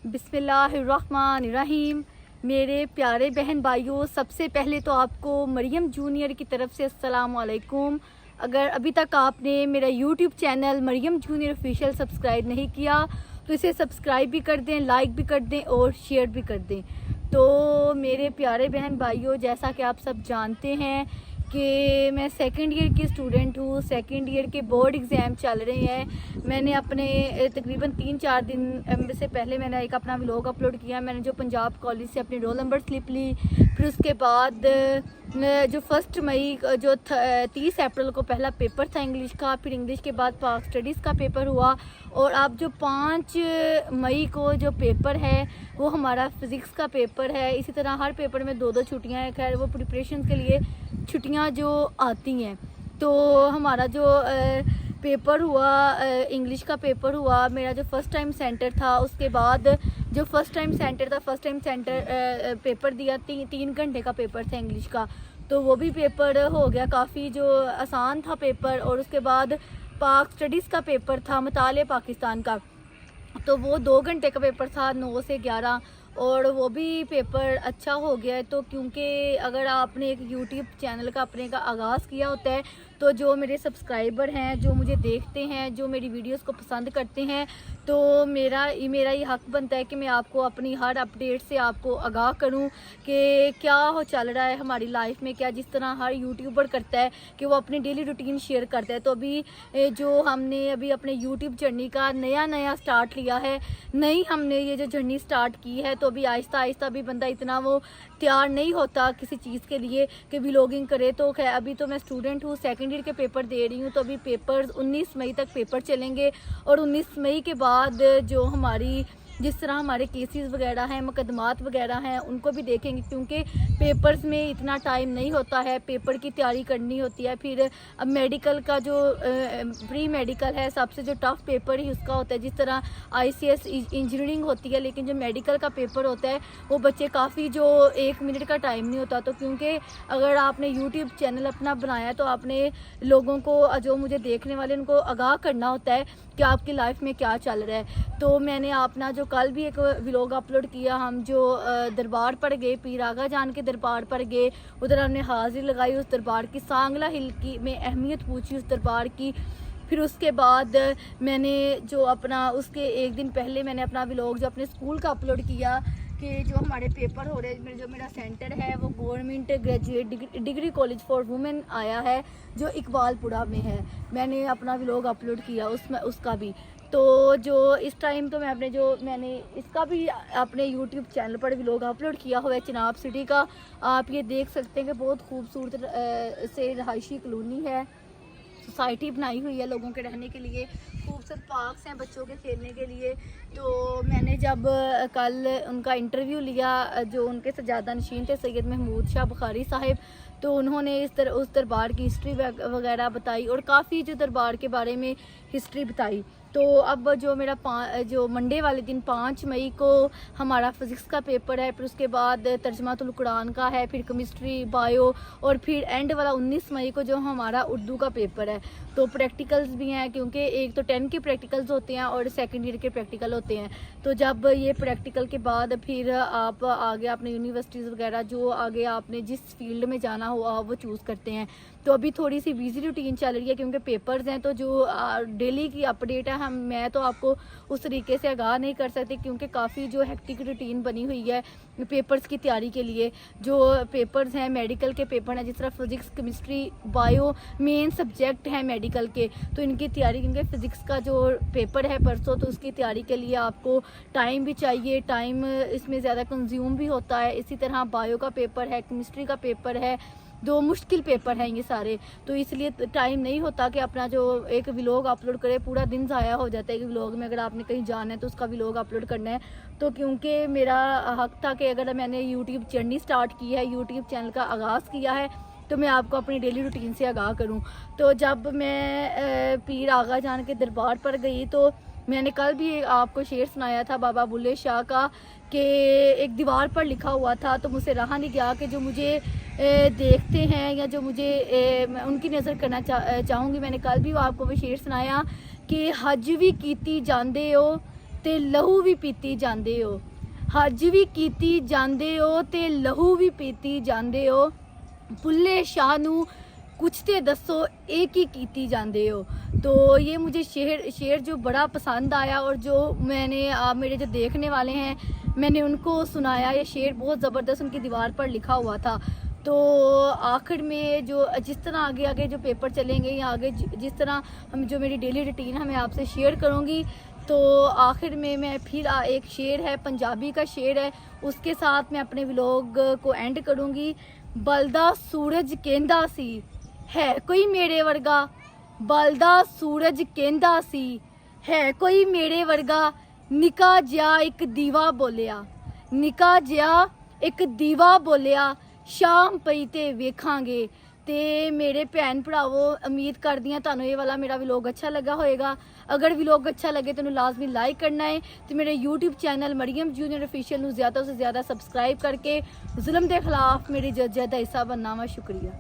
बिस्मिल्लाहिर्रहमानिर्रहीम। मेरे प्यारे बहन भाइयों, सबसे पहले तो आपको मरियम जूनियर की तरफ से अस्सलाम वालेकुम। अगर अभी तक आपने मेरा YouTube channel Mariam junior official subscribe नहीं किया तो इसे सब्सक्राइब भी कर दें, लाइक भी कर दें और शेयर भी कर दें। तो मेरे प्यारे बहन भाइयों, जैसा कि आप सब जानते हैं कि मैं सेकंड ईयर की स्टूडेंट हूँ। सेकंड ईयर के बोर्ड एग्ज़ाम चल रहे हैं। मैंने अपने तकरीबन 3-4 दिन से पहले मैंने एक अपना व्लॉग अपलोड किया। मैंने जो पंजाब कॉलेज से अपनी रोल नंबर स्लिप ली, फिर उसके बाद जो 1 मई जो 30 अप्रैल को पहला पेपर था इंग्लिश का, फिर इंग्लिश के बाद पाक स्टडीज़ का पेपर हुआ और अब जो 5 मई को जो पेपर है वो हमारा फ़िज़िक्स का पेपर है। इसी तरह हर पेपर में 2-2 छुट्टियाँ हैं। खैर वो प्रिपरेशन के लिए छुट्टियाँ जो आती हैं। तो हमारा जो पेपर हुआ, इंग्लिश का पेपर हुआ, मेरा जो फ़र्स्ट टाइम सेंटर था, उसके बाद जो फ़र्स्ट टाइम सेंटर पेपर दिया, 3 घंटे का पेपर था इंग्लिश का। तो वो भी पेपर हो गया, काफ़ी जो आसान था पेपर। और उसके बाद पाक स्टडीज़ का पेपर था, मुताले पाकिस्तान का, तो वो 2 घंटे का पेपर था, 9 से 11, और वो भी पेपर अच्छा हो गया है। तो क्योंकि अगर आपने एक यूट्यूब चैनल का अपने का आगाज़ किया होता है तो जो मेरे सब्सक्राइबर हैं, जो मुझे देखते हैं, जो मेरी वीडियोस को पसंद करते हैं, तो मेरा ये हक बनता है कि मैं आपको अपनी हर अपडेट से आपको आगाह करूं कि क्या हो चल रहा है हमारी लाइफ में। क्या जिस तरह हर यूट्यूबर करता है कि वो अपनी डेली रूटीन शेयर करता है। तो अभी जो हमने अभी अपने यूट्यूब जर्नी का नया स्टार्ट लिया है, नई हमने ये जो जर्नी स्टार्ट की है, तो अभी आहिस्ता आहिस्ता भी बंदा इतना वो तैयार नहीं होता किसी चीज़ के लिए कि व्लॉगिंग करे। तो खैर अभी तो मैं स्टूडेंट हूँ, सेकेंड ईयर के पेपर दे रही हूँ। तो अभी पेपर्स 19 मई तक पेपर चलेंगे और 19 मई के बाद जो हमारी जिस तरह हमारे केसेस वगैरह हैं, मुकदमात वगैरह हैं, उनको भी देखेंगे। क्योंकि पेपर्स में इतना टाइम नहीं होता है, पेपर की तैयारी करनी होती है। फिर अब मेडिकल का जो प्री मेडिकल है, सबसे जो टफ़ पेपर ही उसका होता है। जिस तरह ICS इंजीनियरिंग होती है, लेकिन जो मेडिकल का पेपर होता है वो बच्चे काफ़ी जो 1 मिनट का टाइम नहीं होता। तो क्योंकि अगर आपने यूट्यूब चैनल अपना बनाया तो आपने लोगों को, जो मुझे देखने वाले, उनको आगाह करना होता है कि आपकी लाइफ में क्या चल रहा है। तो मैंने अपना जो कल भी एक व्लॉग अपलोड किया, हम जो दरबार पर गए, पीर आगा जान के दरबार पर गए, उधर हमने हाजिरी लगाई उस दरबार की, सांगला हिल की में अहमियत पूछी उस दरबार की। फिर उसके बाद मैंने जो अपना उसके एक दिन पहले मैंने अपना व्लॉग जो अपने स्कूल का अपलोड किया कि जो हमारे पेपर हो रहे हैं, जो मेरा सेंटर है वो government graduate degree college for women आया है जो इकबालपुरा में है। मैंने अपना व्लॉग अपलोड किया उसमें, उसका भी। तो जो इस टाइम तो मैंने इसका भी अपने यूट्यूब चैनल पर व्लॉग अपलोड किया हुआ है चिनाब सिटी का। आप ये देख सकते हैं कि बहुत खूबसूरत से रहायशी कॉलोनी है, सोसाइटी बनाई हुई है लोगों के रहने के लिए, खूबसूरत पार्क्स हैं बच्चों के खेलने के लिए। तो मैंने जब कल उनका इंटरव्यू लिया, जो उनके सजादा नशीन थे सैयद महमूद शाह बुखारी साहिब, तो उन्होंने उस दरबार की हिस्ट्री वगैरह बताई और काफ़ी जो दरबार के बारे में हिस्ट्री बताई। तो अब जो मेरा जो मंडे वाले दिन 5 मई को हमारा फ़िज़िक्स का पेपर है, फिर उसके बाद तर्जमातुल कुरान का है, फिर केमिस्ट्री, बायो, और फिर एंड वाला 19 मई को जो हमारा उर्दू का पेपर है। तो प्रैक्टिकल्स भी हैं, क्योंकि एक तो 10 के प्रैक्टिकल्स होते हैं और सेकेंड ईयर के प्रैक्टिकल होते हैं। तो जब ये प्रैक्टिकल के बाद फिर आप आगे अपने यूनिवर्सिटीज़ वगैरह, जो आगे आपने जिस फील्ड में जाना हो आप वो चूज़ करते हैं। तो अभी थोड़ी सी बिजी रूटीन चल रही है क्योंकि पेपर्स हैं। तो जो डेली की अपडेट है मैं तो आपको उस तरीके से आगाह नहीं कर सकती, क्योंकि काफ़ी जो हेक्टिक रूटीन बनी हुई है पेपर्स की तैयारी के लिए। जो पेपर्स हैं मेडिकल के पेपर हैं, जिस तरह physics, chemistry, bio main subject हैं मेडिकल के, तो इनकी तैयारी, क्योंकि फ़िज़िक्स का जो पेपर है परसों, तो उसकी तैयारी के लिए आपको टाइम भी चाहिए, टाइम इसमें ज़्यादा कंज्यूम भी होता है। इसी तरह बायो का पेपर है, केमिस्ट्री का पेपर है, 2 मुश्किल पेपर हैं ये सारे। तो इसलिए टाइम नहीं होता कि अपना जो एक व्लॉग अपलोड करे, पूरा दिन ज़ाया हो जाता है कि व्लॉग में अगर आपने कहीं जाना है तो उसका व्लॉग अपलोड करना है। तो क्योंकि मेरा हक था कि अगर मैंने यूट्यूब जर्नी स्टार्ट की है, यूट्यूब चैनल का आगाज़ किया है, तो मैं आपको अपनी डेली रूटीन से आगाह करूं। तो जब मैं पीर आगा जान के दरबार पर गई, तो मैंने कल भी आपको शेर सुनाया था बाबा बुल्ले शाह का, कि एक दीवार पर लिखा हुआ था, तो मुझसे रहा नहीं गया कि जो मुझे देखते हैं या जो मुझे उनकी नज़र करना चाहूँगी। मैंने कल भी आपको वो शेर सुनाया कि हज भी कीती जांदे हो ਤੇ ਲਹੂ ਵੀ ਪੀਤੀ ਜਾਂਦੇ ਹੋ, ਹੱਜ ਵੀ ਕੀਤੀ ਜਾਂਦੇ ਹੋ ਤੇ ਲਹੂ ਵੀ ਪੀਤੀ ਜਾਂਦੇ ਹੋ। बुल्ले शाह नू कुछ ते दसो एक ही कीती जाते हो। तो ये मुझे शेर जो बड़ा पसंद आया और जो मैंने मेरे जो देखने वाले हैं मैंने उनको सुनाया। ये शेर बहुत ज़बरदस्त उनकी दीवार पर लिखा हुआ था। तो आखिर में जो जिस तरह आगे आगे जो पेपर चलेंगे या आगे जिस तरह हम जो मेरी डेली रूटीन है मैं आपसे शेयर करूँगी। तो आखिर में मैं फिर एक शेर है, पंजाबी का शेर है, उसके साथ मैं अपने व्लॉग को एंड करूँगी। बलदा सूरज कहंदा सी है कोई मेरे वर्गा, बलदा सूरज कहंदा सी है कोई मेरे वर्गा, निका जिहा एक दीवा बोलिया, निका जिहा एक दीवा बोलिया, शाम पई ते वेखांगे। ते मेरे भैन भरावो उम्मीद करदी हां तुहानूं ये वाला मेरा व्लॉग अच्छा लगा होएगा। अगर व्लॉग अच्छा लगे तो लाजमी लाइक करना है। तो मेरे YouTube channel Mariam junior official नूं ज़्यादा से ज़्यादा सबसक्राइब करके जुल्म के खिलाफ मेरी जद्दोजहद दा हिस्सा बनना वा। शुक्रिया।